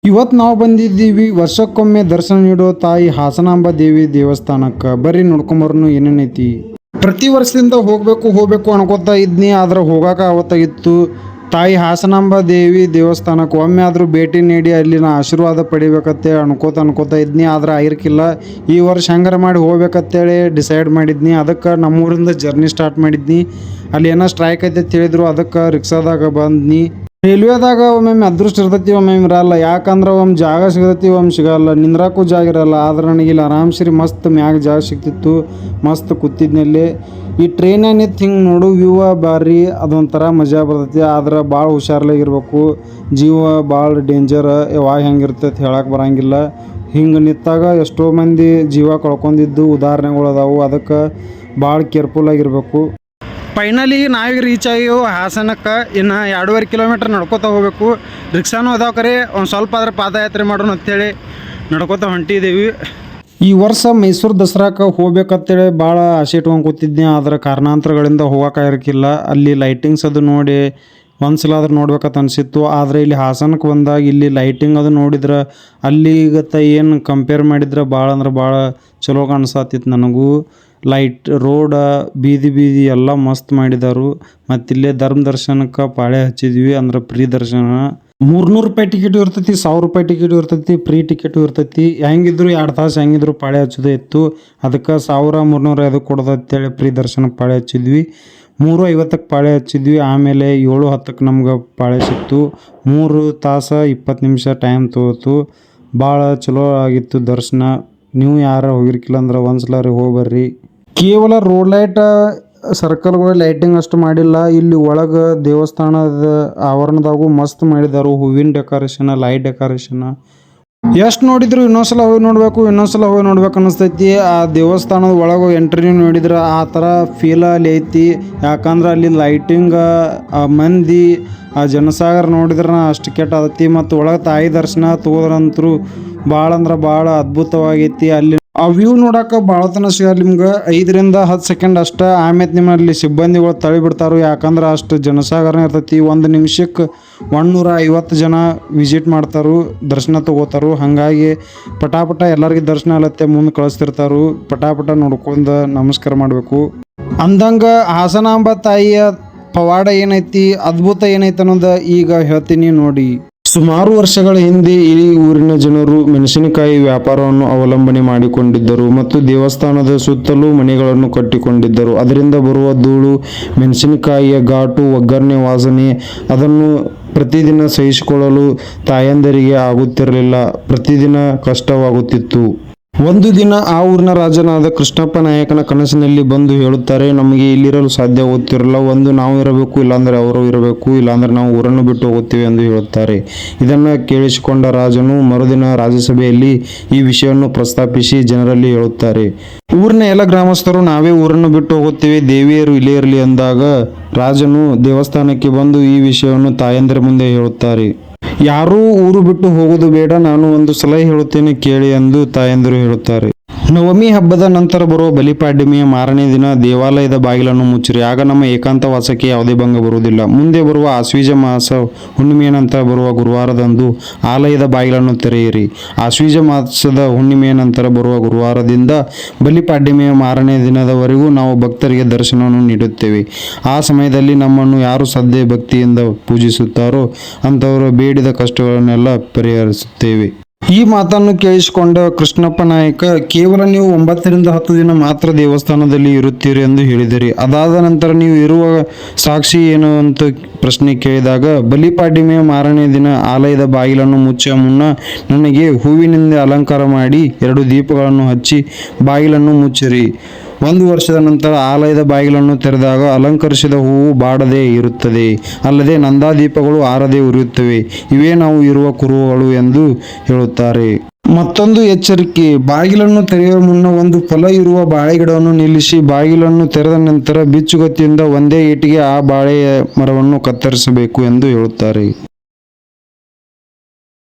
ಇವತ್ತು ನಾವು ಬಂದಿದ್ದೀವಿ ವರ್ಷಕ್ಕೊಮ್ಮೆ ದರ್ಶನ ನೀಡೋ ತಾಯಿ ಹಾಸನಾಂಬ ದೇವಿ ದೇವಸ್ಥಾನಕ್ಕೆ. ಬರ್ರಿ ನೋಡ್ಕೊಂಬರ್ನು ಏನೇನೈತಿ. ಪ್ರತಿ ವರ್ಷದಿಂದ ಹೋಗ್ಬೇಕು ಅನ್ಕೋತಾ ಇದ್ನಿ, ಆದ್ರೆ ಹೋಗಾಕ ಅವತ್ತಾಗಿತ್ತು. ತಾಯಿ ಹಾಸನಾಂಬ ದೇವಿ ದೇವಸ್ಥಾನಕ್ಕೆ ಒಮ್ಮೆ ಆದರೂ ಭೇಟಿ ನೀಡಿ ಅಲ್ಲಿನ ಆಶೀರ್ವಾದ ಪಡಿಬೇಕಂತೆ ಅನ್ಕೋತಾ ಇದ್ನಿ, ಆದ್ರೆ ಆಗಿರ್ಕಿಲ್ಲ. ಈ ವರ್ಷ ಹೆಂಗಾರ ಮಾಡಿ ಹೋಗ್ಬೇಕಂತೇಳಿ ಡಿಸೈಡ್ ಮಾಡಿದ್ನಿ. ಅದಕ್ಕೆ ನಮ್ಮೂರಿಂದ ಜರ್ನಿ ಸ್ಟಾರ್ಟ್ ಮಾಡಿದ್ನಿ. ಅಲ್ಲಿ ಏನೋ ಸ್ಟ್ರೈಕ್ ಐತೆ ಅಂತ ಹೇಳಿದ್ರು, ಅದಕ್ಕೆ ರಿಕ್ಷಾದಾಗ ಬಂದ್ನಿ. ರೈಲ್ವೆದಾಗ ಒಮ್ಮೊಮ್ಮೆ ಅದೃಷ್ಟ ಇರ್ತೈತಿ, ಒಮ್ಮೊಮ್ಮೆ ಇರಲ್ಲ. ಯಾಕಂದ್ರೆ ಒಮ್ಮೆ ಜಾಗ ಸಿಗತೈತಿ, ಒಮ್ಮೆ ಸಿಗಲ್ಲ. ನಿಂದ್ರಾಕು ಜಾಗ ಇರಲ್ಲ. ಆದ್ರೆ ನನಗೆ ಇಲ್ಲಿ ಆರಾಮ್ಸರಿ ಮಸ್ತ್ ಮ್ಯಾಗ ಜಾಗ ಸಿಗ್ತಿತ್ತು. ಮಸ್ತ್ ಕೂತಿದ್ನಲ್ಲಿ. ಈ ಟ್ರೈನ್ ನಿಂತು ಹಿಂಗೆ ನೋಡು ವ್ಯೂವ ಬಾರಿ ಅದೊಂಥರ ಮಜಾ ಬರ್ತೈತಿ. ಆದ್ರೆ ಭಾಳ ಹುಷಾರ್ಲಾಗಿರ್ಬೇಕು. ಜೀವ ಭಾಳ ಡೇಂಜರ್, ಯಾವಾಗ ಹೆಂಗಿರ್ತೈತಿ ಹೇಳಕ್ಕೆ ಬರೋಂಗಿಲ್ಲ. ಹಿಂಗೆ ನಿಂತಾಗ ಎಷ್ಟೋ ಮಂದಿ ಜೀವ ಕಳ್ಕೊಂಡಿದ್ದು ಉದಾಹರಣೆಗಳು ಅದಾವು. ಅದಕ್ಕೆ ಭಾಳ ಕೇರ್ಫುಲ್ ಆಗಿರಬೇಕು. ಫೈನಲಿ ನಾವೀಗ ರೀಚ್ ಆಗಿವು ಹಾಸನಕ್ಕೆ. ಇನ್ನು 2.5 ಕಿಲೋಮೀಟ್ರ್ ನಡ್ಕೋತಾ ಹೋಗ್ಬೇಕು. ರಿಕ್ಷಾನೂ ಅದಾವ, ಕರೆ ಒಂದು ಸ್ವಲ್ಪ ಆದ್ರೆ ಪಾದಯಾತ್ರೆ ಮಾಡೋಣ ಅಂತೇಳಿ ನಡ್ಕೋತಾ ಹೊಂಟಿದ್ದೀವಿ. ಈ ವರ್ಷ ಮೈಸೂರು ದಸರಾಕ್ಕೆ ಹೋಗ್ಬೇಕಂತೇಳಿ ಭಾಳ ಆಸೆ ಇಟ್ಕೊಂಡು ಕೂತಿದ್ದೆ, ಆದ್ರೆ ಕಾರಣಾಂತರಗಳಿಂದ ಹೋಗೋಕ್ಕಾಗಿರ್ಕಿಲ್ಲ. ಅಲ್ಲಿ ಲೈಟಿಂಗ್ಸ್ ಅದು ನೋಡಿ ಒಂದ್ಸಲ ಆದ್ರೆ ನೋಡ್ಬೇಕಂತ ಅನಿಸಿತ್ತು. ಆದರೆ ಇಲ್ಲಿ ಹಾಸನಕ್ಕೆ ಬಂದಾಗ ಇಲ್ಲಿ ಲೈಟಿಂಗ್ ಅದು ನೋಡಿದ್ರೆ ಅಲ್ಲಿಗತ್ತ ಏನು ಕಂಪೇರ್ ಮಾಡಿದ್ರೆ ಭಾಳ ಅಂದ್ರೆ ಭಾಳ ಚಲೋ ಕಾಣಿಸತ್ತಿತ್ತು ನನಗೂ. ಲೈಟ್ ರೋಡ ಬೀದಿ ಎಲ್ಲ ಮಸ್ತ್ ಮಾಡಿದಾರು. ಮತ್ತು ಇಲ್ಲೇ ಧರ್ಮ ದರ್ಶನಕ್ಕೆ ಪಾಳೆ ಹಚ್ಚಿದ್ವಿ, ಅಂದ್ರೆ ಫ್ರೀ ದರ್ಶನ. 300 ರೂಪಾಯಿ ಟಿಕೆಟು ಇರ್ತೈತಿ, 1000 ರೂಪಾಯಿ ಟಿಕೆಟು ಇರ್ತೈತಿ, ಫ್ರೀ ಟಿಕೆಟು ಇರ್ತೈತಿ. ಹೆಂಗಿದ್ರು 2 ತಾಸು ಹೆಂಗಿದ್ರು ಪಾಳೆ ಹಚ್ಚೋದೇ ಇತ್ತು. ಅದಕ್ಕೆ 1000-300 ಕೊಡೋದು ಅಂತೇಳಿ ಫ್ರೀ ದರ್ಶನಕ್ಕೆ ಪಾಳೆ ಹಚ್ಚಿದ್ವಿ. 3:50ಕ್ಕೆ ಪಾಳೆ ಹಚ್ಚಿದ್ವಿ. ಆಮೇಲೆ 7:10ಕ್ಕೆ ನಮ್ಗೆ ಪಾಳೆ ಸಿಕ್ತು. 3 ತಾಸು 20 ನಿಮಿಷ ಟೈಮ್ ತೊಗೋತು. ಭಾಳ ಚಲೋ ಆಗಿತ್ತು ದರ್ಶನ. ನೀವು ಯಾರು ಹೋಗಿರ್ಕಿಲ್ಲ ಅಂದ್ರೆ ಒಂದ್ಸಲ ಹೋಗ್ಬರ್ರಿ. ಕೇವಲ ರೋಡ್ ಲೈಟ್ ಸರ್ಕಲ್ಗಳು ಲೈಟಿಂಗ್ ಅಷ್ಟು ಮಾಡಿಲ್ಲ. ಇಲ್ಲಿ ಒಳಗೆ ದೇವಸ್ಥಾನದ ಆವರಣದಾಗೂ ಮಸ್ತ್ ಮಾಡಿದಾರು. ಹೂವಿನ ಡೆಕೋರೇಷನ್, ಲೈಟ್ ಡೆಕೋರೇಷನ್. ಎಷ್ಟು ನೋಡಿದ್ರು ಇನ್ನೊಂದ್ಸಲ ಹೋಗಿ ನೋಡ್ಬೇಕು ಅನ್ನಿಸ್ತೈತಿ. ಆ ದೇವಸ್ಥಾನದ ಒಳಗೆ ಎಂಟ್ರಿ ನೋಡಿದ್ರೆ ಆ ಥರ ಫೀಲ್ ಅಲ್ಲಿ ಐತಿ. ಯಾಕಂದ್ರೆ ಅಲ್ಲಿ ಲೈಟಿಂಗ್, ಆ ಮಂದಿ, ಆ ಜನಸಾಗರ ನೋಡಿದ್ರೆ ಅಷ್ಟು ಕೆಟ್ಟದೈತಿ. ಮತ್ತು ಒಳಗೆ ತಾಯಿ ದರ್ಶನ ತಗೋದ್ರಂತರೂ ಭಾಳ ಅಂದ್ರೆ ಭಾಳ ಅದ್ಭುತವಾಗೈತಿ. ಅಲ್ಲಿ ಆ ವ್ಯೂ ನೋಡೋಕೆ ಭಾಳ ತನ ಸಿಗಲ್ಲ ನಿಮ್ಗೆ. 5-10 ಸೆಕೆಂಡ್ ಅಷ್ಟೇ. ಆಮೇಲೆ ನಿಮ್ಮಲ್ಲಿ ಸಿಬ್ಬಂದಿಗಳು ತಳ್ಳಿಬಿಡ್ತಾರೆ. ಯಾಕಂದ್ರೆ ಅಷ್ಟು ಜನಸಾಗರ ಇರ್ತೈತಿ. 1 ನಿಮಿಷಕ್ಕೆ 150 ಜನ ವಿಸಿಟ್ ಮಾಡ್ತಾರೆ, ದರ್ಶನ ತಗೋತಾರೆ. ಹಾಗಾಗಿ ಪಟಾಪಟ ಎಲ್ಲರಿಗೆ ದರ್ಶನ ಆಲತ್ತೆ ಮುಂದೆ ಕಳಿಸ್ತಿರ್ತಾರೆ. ಪಟಾಪಟ ನೋಡ್ಕೊಂಡು ನಮಸ್ಕಾರ ಮಾಡಬೇಕು. ಅಂದಂಗೆ ಹಾಸನಾಂಬ ತಾಯಿಯ ಪವಾಡ ಏನೈತಿ, ಅದ್ಭುತ ಏನೈತಿ ಅನ್ನೋದು ಈಗ ಹೇಳ್ತೀನಿ ನೋಡಿ. ಸುಮಾರು ವರ್ಷಗಳ ಹಿಂದೆ ಈ ಊರಿನ ಜನರು ಮೆಣಸಿನಕಾಯಿ ವ್ಯಾಪಾರವನ್ನು ಅವಲಂಬನೆ ಮಾಡಿಕೊಂಡಿದ್ದರು ಮತ್ತು ದೇವಸ್ಥಾನದ ಸುತ್ತಲೂ ಮನೆಗಳನ್ನು ಕಟ್ಟಿಕೊಂಡಿದ್ದರು. ಅದರಿಂದ ಬರುವ ಧೂಳು, ಮೆಣಸಿನಕಾಯಿಯ ಘಾಟು, ಒಗ್ಗರಣೆ ವಾಸನೆ ಅದನ್ನು ಪ್ರತಿದಿನ ಸಹಿಸಿಕೊಳ್ಳಲು ತಾಯಂದರಿಗೆ ಆಗುತ್ತಿರಲಿಲ್ಲ. ಪ್ರತಿದಿನ ಕಷ್ಟವಾಗುತ್ತಿತ್ತು. ಒಂದು ದಿನ ಆ ಊರಿನ ರಾಜನಾದ ಕೃಷ್ಣಪ್ಪ ನಾಯಕನ ಕನಸಿನಲ್ಲಿ ಬಂದು ಹೇಳುತ್ತಾರೆ, ನಮಗೆ ಇಲ್ಲಿರಲು ಸಾಧ್ಯವಾಗುತ್ತಿರಲ್ಲ. ಒಂದು ನಾವು ಇರಬೇಕು, ಇಲ್ಲಾಂದರೆ ಅವರು ಇರಬೇಕು, ಇಲ್ಲಾಂದರೆ ನಾವು ಊರನ್ನು ಬಿಟ್ಟು ಹೋಗುತ್ತೇವೆ ಎಂದು ಹೇಳುತ್ತಾರೆ. ಇದನ್ನು ಕೇಳಿಸಿಕೊಂಡ ರಾಜನು ಮರುದಿನ ರಾಜ್ಯಸಭೆಯಲ್ಲಿ ಈ ವಿಷಯವನ್ನು ಪ್ರಸ್ತಾಪಿಸಿ ಜನರಲ್ಲಿ ಹೇಳುತ್ತಾರೆ. ಊರಿನ ಎಲ್ಲ ಗ್ರಾಮಸ್ಥರು ನಾವೇ ಊರನ್ನು ಬಿಟ್ಟು ಹೋಗುತ್ತೇವೆ, ದೇವಿಯರು ಇಲ್ಲೇ ಇರಲಿ ಎಂದಾಗ ರಾಜನು ದೇವಸ್ಥಾನಕ್ಕೆ ಬಂದು ಈ ವಿಷಯವನ್ನು ತಾಯಂದಿರ ಮುಂದೆ ಹೇಳುತ್ತಾರೆ. ಯಾರೂ ಊರು ಬಿಟ್ಟು ಹೋಗೋದು ಬೇಡ, ನಾನು ಒಂದು ಸಲಹೆ ಹೇಳುತ್ತೇನೆ ಕೇಳಿ ಎಂದು ತಾಯಂದಿರು ಹೇಳುತ್ತಾರೆ. ನವಮಿ ಹಬ್ಬದ ನಂತರ ಬರುವ ಬಲಿಪಾಡ್ಯಮಿಯ ಮಾರನೇ ದಿನ ದೇವಾಲಯದ ಬಾಗಿಲನ್ನು ಮುಚ್ಚಿರಿ. ಆಗ ನಮ್ಮ ಏಕಾಂತ ವಾಸಕ್ಕೆ ಯಾವುದೇ ಭಂಗ ಬರುವುದಿಲ್ಲ. ಮುಂದೆ ಬರುವ ಆಶ್ವೀಜ ಮಾಸ ಹುಣ್ಣಿಮೆಯ ನಂತರ ಬರುವ ಗುರುವಾರದಂದು ಆಲಯದ ಬಾಗಿಲನ್ನು ತೆರೆಯಿರಿ. ಆಶ್ವೀಜ ಮಾಸದ ಹುಣ್ಣಿಮೆಯ ನಂತರ ಬರುವ ಗುರುವಾರದಿಂದ ಬಲಿಪಾಡ್ಯಮಿಯ ಮಾರನೇ ದಿನದವರೆಗೂ ನಾವು ಭಕ್ತರಿಗೆ ದರ್ಶನವನ್ನು ನೀಡುತ್ತೇವೆ. ಆ ಸಮಯದಲ್ಲಿ ನಮ್ಮನ್ನು ಯಾರು ಶ್ರದ್ಧೆ ಭಕ್ತಿಯಿಂದ ಪೂಜಿಸುತ್ತಾರೋ ಅಂಥವರು ಬೇಡಿದ ಕಷ್ಟಗಳನ್ನೆಲ್ಲ ಪರಿಹರಿಸುತ್ತೇವೆ. ಈ ಮಾತನ್ನು ಕೇಳಿಸಿಕೊಂಡ ಕೃಷ್ಣಪ್ಪ ನಾಯಕ, ಕೇವಲ ನೀವು 9-10 ದಿನ ಮಾತ್ರ ದೇವಸ್ಥಾನದಲ್ಲಿ ಇರುತ್ತೀರಿ ಎಂದು ಹೇಳಿದಿರಿ. ಅದಾದ ನಂತರ ನೀವು ಇರುವ ಸಾಕ್ಷಿ ಏನು ಅಂತ ಪ್ರಶ್ನೆ ಕೇಳಿದಾಗ, ಬಲಿಪಾಡ್ಯಮಿಯ ಮಾರನೇ ದಿನ ಆಲಯದ ಬಾಗಿಲನ್ನು ಮುಚ್ಚುವ ಮುನ್ನ ನನಗೆ ಹೂವಿನಿಂದ ಅಲಂಕಾರ ಮಾಡಿ 2 ದೀಪಗಳನ್ನು ಹಚ್ಚಿ ಬಾಗಿಲನ್ನು ಮುಚ್ಚಿರಿ. 1 ವರ್ಷದ ನಂತರ ಆಲಯದ ಬಾಗಿಲನ್ನು ತೆರೆದಾಗ ಅಲಂಕರಿಸಿದ ಹೂವು ಬಾಡದೆ ಇರುತ್ತದೆ, ಅಲ್ಲದೆ ನಂದಾದೀಪಗಳು ಆರದೆ ಉರಿಯುತ್ತವೆ. ಇವೇ ನಾವು ಇರುವ ಕುರುಹುಗಳು ಎಂದು ಹೇಳುತ್ತಾರೆ. ಮತ್ತೊಂದು ಎಚ್ಚರಿಕೆ, ಬಾಗಿಲನ್ನು ತೆರೆಯುವ ಮುನ್ನ ಒಂದು ಫಲ ಇರುವ ಬಾಳೆಗಿಡವನ್ನು ನಿಲ್ಲಿಸಿ ಬಾಗಿಲನ್ನು ತೆರೆದ ನಂತರ ಬಿಚ್ಚುಗತ್ತಿಯಿಂದ ಒಂದೇ ಏಟಿಗೆ ಆ ಬಾಳೆಯ ಮರವನ್ನು ಕತ್ತರಿಸಬೇಕು ಎಂದು ಹೇಳುತ್ತಾರೆ.